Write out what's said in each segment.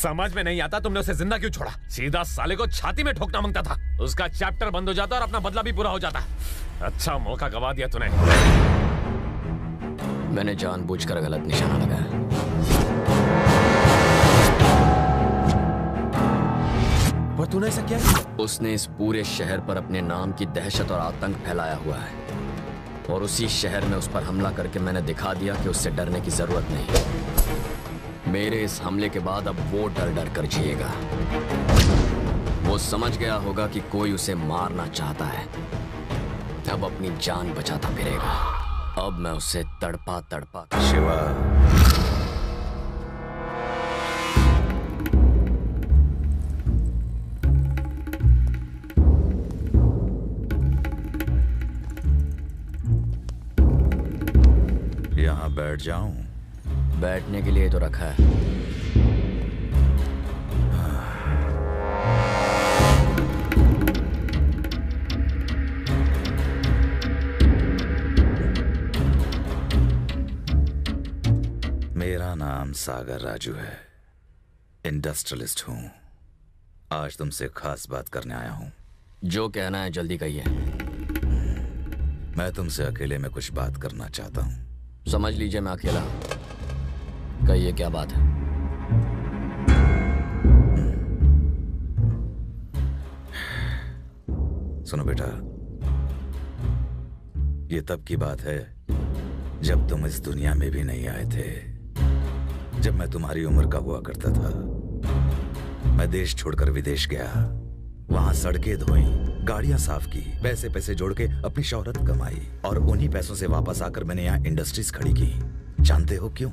समझ में नहीं आता तुमने उसे जिंदा क्यों छोड़ा? सीधा साले को छाती में ठोकना मांगता था, उसका चैप्टर बंद हो जाता और अपना बदला भी पूरा हो जाता। अच्छा मौका गवा दिया तूने। मैंने जानबूझकर गलत निशाना लगाया। पर तूने ऐसा क्या? उसने इस पूरे शहर पर अपने नाम की दहशत और आतंक फैलाया हुआ है, और उसी शहर में उस पर हमला करके मैंने दिखा दिया कि उससे डरने की जरूरत नहीं। मेरे इस हमले के बाद अब वो डर डर कर जिएगा। वो समझ गया होगा कि कोई उसे मारना चाहता है, अब अपनी जान बचाता फिरेगा। अब मैं उसे तड़पा तड़पा। शिवा, यहाँ बैठ जाऊं? बैठने के लिए तो रखा है। मेरा नाम सागर राजू है, इंडस्ट्रियलिस्ट हूं। आज तुमसे खास बात करने आया हूं। जो कहना है जल्दी कहिए। मैं तुमसे अकेले में कुछ बात करना चाहता हूं। समझ लीजिए मैं अकेला। कहिए क्या बात है। सुनो बेटा, ये तब की बात है जब तुम इस दुनिया में भी नहीं आए थे, जब मैं तुम्हारी उम्र का हुआ करता था। मैं देश छोड़कर विदेश गया, वहां सड़कें धोई, गाड़ियां साफ की, पैसे पैसे जोड़ के अपनी शोहरत कमाई, और उन्हीं पैसों से वापस आकर मैंने यहाँ इंडस्ट्रीज खड़ी की। जानते हो क्यों?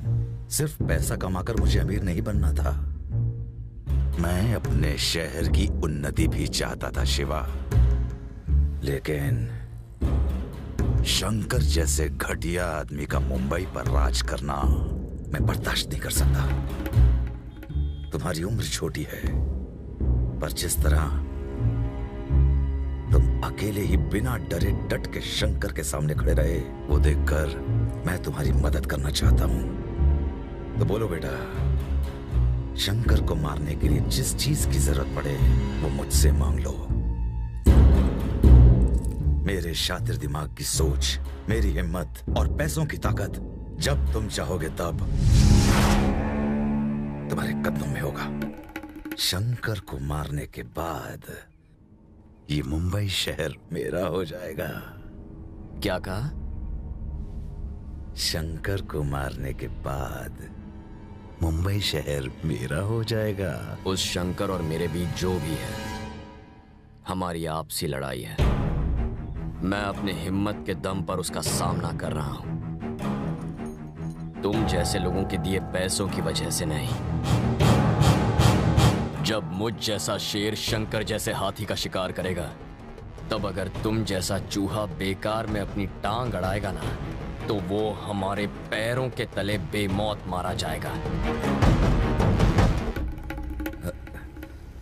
सिर्फ पैसा कमाकर मुझे अमीर नहीं बनना था, मैं अपने शहर की उन्नति भी चाहता था शिवा। लेकिन शंकर जैसे घटिया आदमी का मुंबई पर राज करना मैं बर्दाश्त नहीं कर सकता। तुम्हारी उम्र छोटी है, पर जिस तरह तुम अकेले ही बिना डरे डट के शंकर के सामने खड़े रहे, वो देखकर मैं तुम्हारी मदद करना चाहता हूं। तो बोलो बेटा, शंकर को मारने के लिए जिस चीज की जरूरत पड़े वो मुझसे मांग लो। मेरे शातिर दिमाग की सोच, मेरी हिम्मत और पैसों की ताकत जब तुम चाहोगे तब तुम्हारे कदमों में होगा। शंकर को मारने के बाद ये मुंबई शहर मेरा हो जाएगा। क्या कहा? शंकर को मारने के बाद मुंबई शहर मेरा हो जाएगा। उस शंकर और मेरे बीच जो भी है, हमारी आपसी लड़ाई है। मैं अपने हिम्मत के दम पर उसका सामना कर रहा हूं, तुम जैसे लोगों के दिए पैसों की वजह से नहीं। जब मुझ जैसा शेर शंकर जैसे हाथी का शिकार करेगा, तब अगर तुम जैसा चूहा बेकार में अपनी टांग अड़ाएगा ना, तो वो हमारे पैरों के तले बेमौत मारा जाएगा।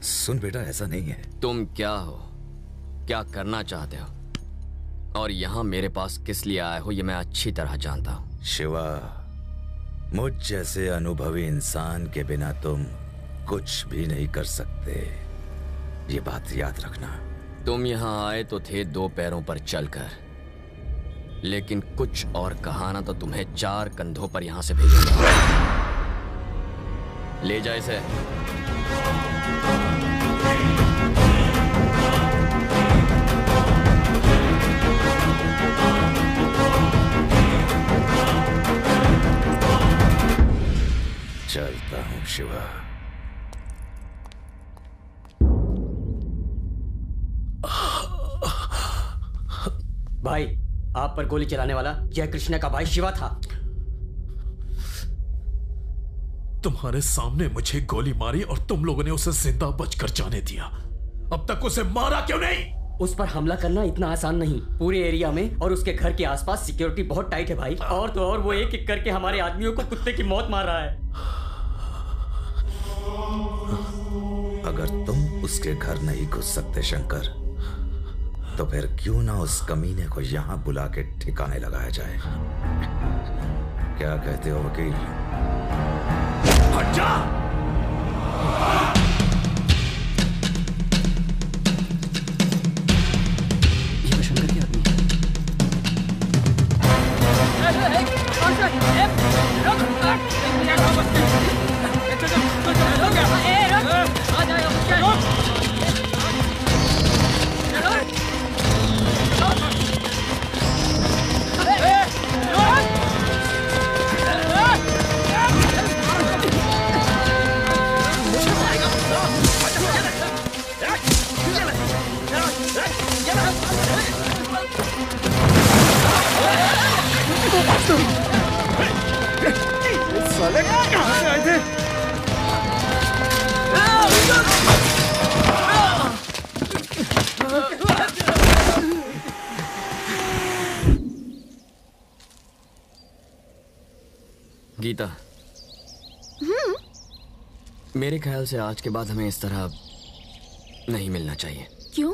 सुन बेटा, ऐसा नहीं है। तुम क्या हो, क्या करना चाहते हो, और यहां मेरे पास किस लिए आए हो, ये मैं अच्छी तरह जानता हूं। शिवा, मुझ जैसे अनुभवी इंसान के बिना तुम कुछ भी नहीं कर सकते, ये बात याद रखना। तुम यहां आए तो थे दो पैरों पर चलकर, लेकिन कुछ और कहा ना तो तुम्हें 4 कंधों पर यहां से भेजूंगा। ले जा इसे। चलता हूं शिवा। भाई, आप पर गोली चलाने वाला जय कृष्ण का भाई शिवा था। तुम्हारे सामने मुझे गोली मारी और तुम लोगों ने उसे जिंदा बचकर जाने दिया। अब तक उसे मारा क्यों नहीं? उस पर हमला करना इतना आसान नहीं। पूरे एरिया में और उसके घर के आसपास सिक्योरिटी बहुत टाइट है भाई। और तो और वो एक एक करके हमारे आदमियों को कुत्ते की मौत मार रहा है। अगर तुम उसके घर नहीं घुस सकते शंकर, तो फिर क्यों ना उस कमीने को यहां बुला के ठिकाने लगाया जाए। क्या कहते हो वकील? हट जा! गीता, मेरे ख्याल से आज के बाद हमें इस तरह नहीं मिलना चाहिए। क्यों?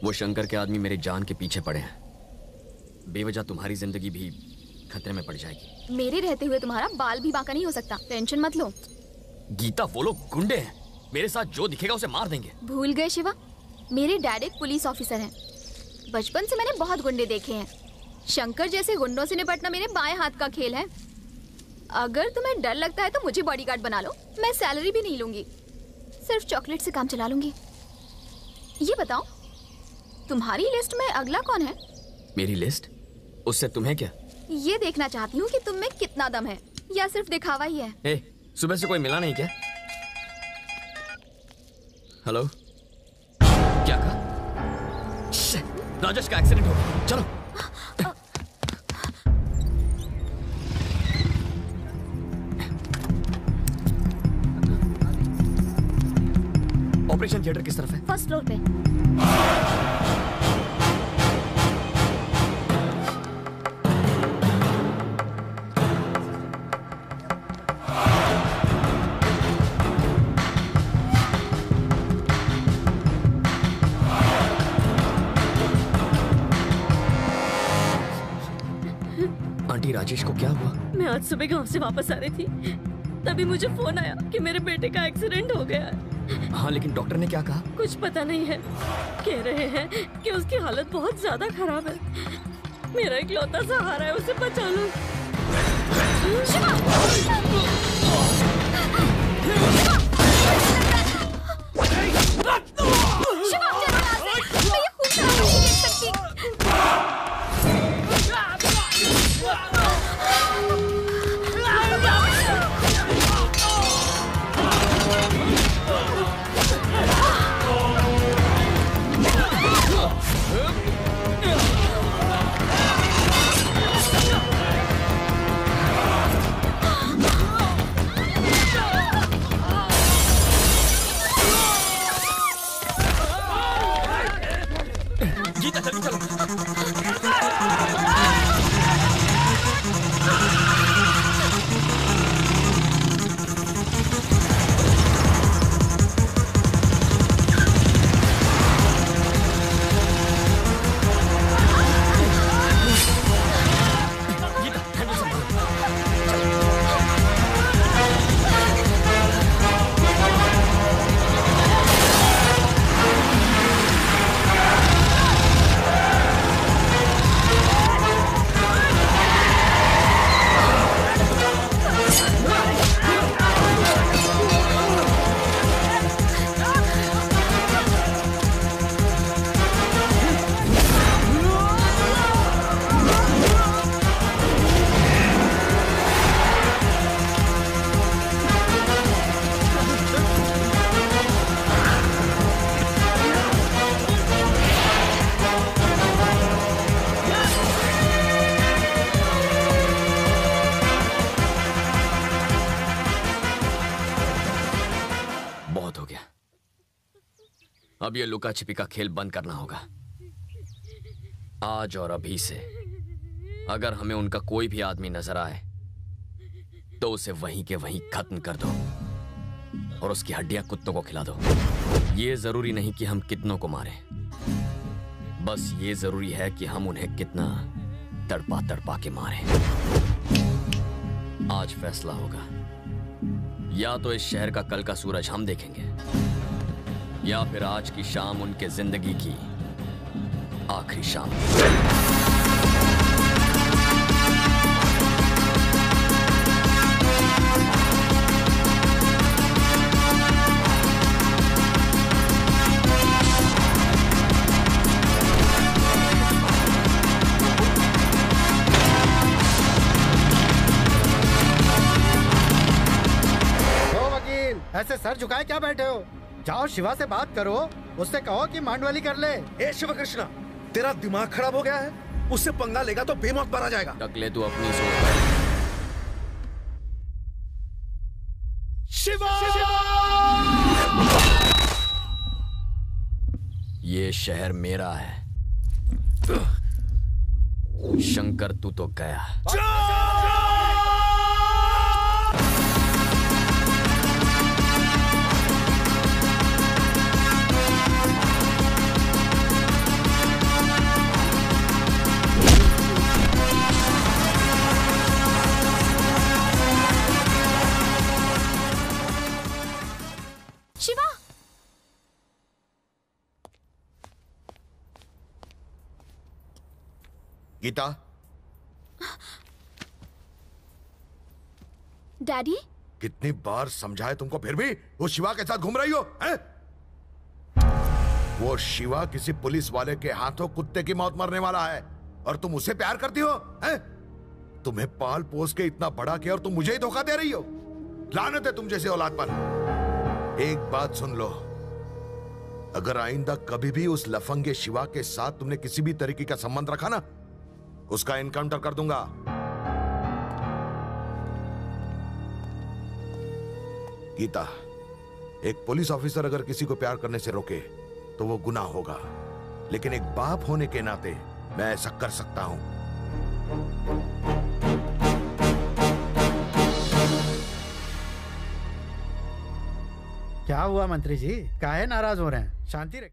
वो शंकर के आदमी मेरे जान के पीछे पड़े हैं। बेवजह तुम्हारी जिंदगी भी खतरे में पड़ जाएगी। मेरे रहते हुए तुम्हारा बाल भी बांका नहीं हो सकता, टेंशन मत लो। गीता, वो लोग गुंडे हैं, मेरे साथ जो दिखेगा उसे मार देंगे। भूल गए शिवा, मेरे डैड एक पुलिस ऑफिसर हैं। बचपन से मैंने बहुत गुंडे देखे हैं। शंकर जैसे गुंडों से निपटना मेरे बाएं हाथ का खेल है। अगर तुम्हें डर लगता है तो मुझे बॉडीगार्ड बना लो, मैं सैलरी भी नहीं लूंगी, सिर्फ चॉकलेट से काम चला लूंगी। ये बताओ, तुम्हारी लिस्ट में अगला कौन है? मेरी लिस्ट? उससे तुम्हें क्या? ये देखना चाहती हूँ कि तुम में कितना दम है, या सिर्फ दिखावा ही है। ए, सुबह से कोई मिला नहीं क्या? हेलो? क्या कहा? राजेश का एक्सीडेंट हो गया, चलो। ऑपरेशन थिएटर किस तरफ है? फर्स्ट फ्लोर पे। आंटी, राजेश को क्या हुआ? मैं आज सुबह गांव से वापस आ रही थी, तभी मुझे फोन आया कि मेरे बेटे का एक्सीडेंट हो गया है। हाँ, लेकिन डॉक्टर ने क्या कहा? कुछ पता नहीं है, कह रहे हैं कि उसकी हालत बहुत ज्यादा खराब है। मेरा इकलौता सहारा है, उसे बचा लो। अब ये लुका छिपी का खेल बंद करना होगा। आज और अभी से अगर हमें उनका कोई भी आदमी नजर आए तो उसे वहीं के वहीं खत्म कर दो और उसकी हड्डियां कुत्तों को खिला दो। ये जरूरी नहीं कि हम कितनों को मारें, बस ये जरूरी है कि हम उन्हें कितना तड़पा तड़पा के मारें। आज फैसला होगा, या तो इस शहर का कल का सूरज हम देखेंगे या फिर आज की शाम उनके जिंदगी की आखिरी शाम। ऐसे सर झुकाए क्या बैठे हो? जाओ शिवा से बात करो, उससे कहो कि मांडवाली कर ले। ए शिव कृष्णा, तेरा दिमाग खराब हो गया है? उससे पंगा लेगा तो बेमौत मारा जाएगा। टकले तू अपनी सोच। शिवा! ये शहर मेरा है। शंकर तू तो गया। गीता, डैडी, कितनी बार समझाए तुमको, फिर भी वो शिवा के साथ घूम रही हो, हैं? वो शिवा किसी पुलिस वाले के हाथों कुत्ते की मौत मरने वाला है और तुम उसे प्यार करती हो, हैं? तुम्हें पाल पोस के इतना बड़ा किया और तुम मुझे ही धोखा दे रही हो। लानत है तुम जैसे औलाद पर। एक बात सुन लो, अगर आइंदा कभी भी उस लफंगे शिवा के साथ तुमने किसी भी तरीके का संबंध रखा ना, उसका एनकाउंटर कर दूंगा। गीता, एक पुलिस ऑफिसर अगर किसी को प्यार करने से रोके तो वो गुनाह होगा, लेकिन एक बाप होने के नाते मैं ऐसा कर सकता हूं। क्या हुआ मंत्री जी, काहे नाराज हो रहे हैं? शांति रखिए।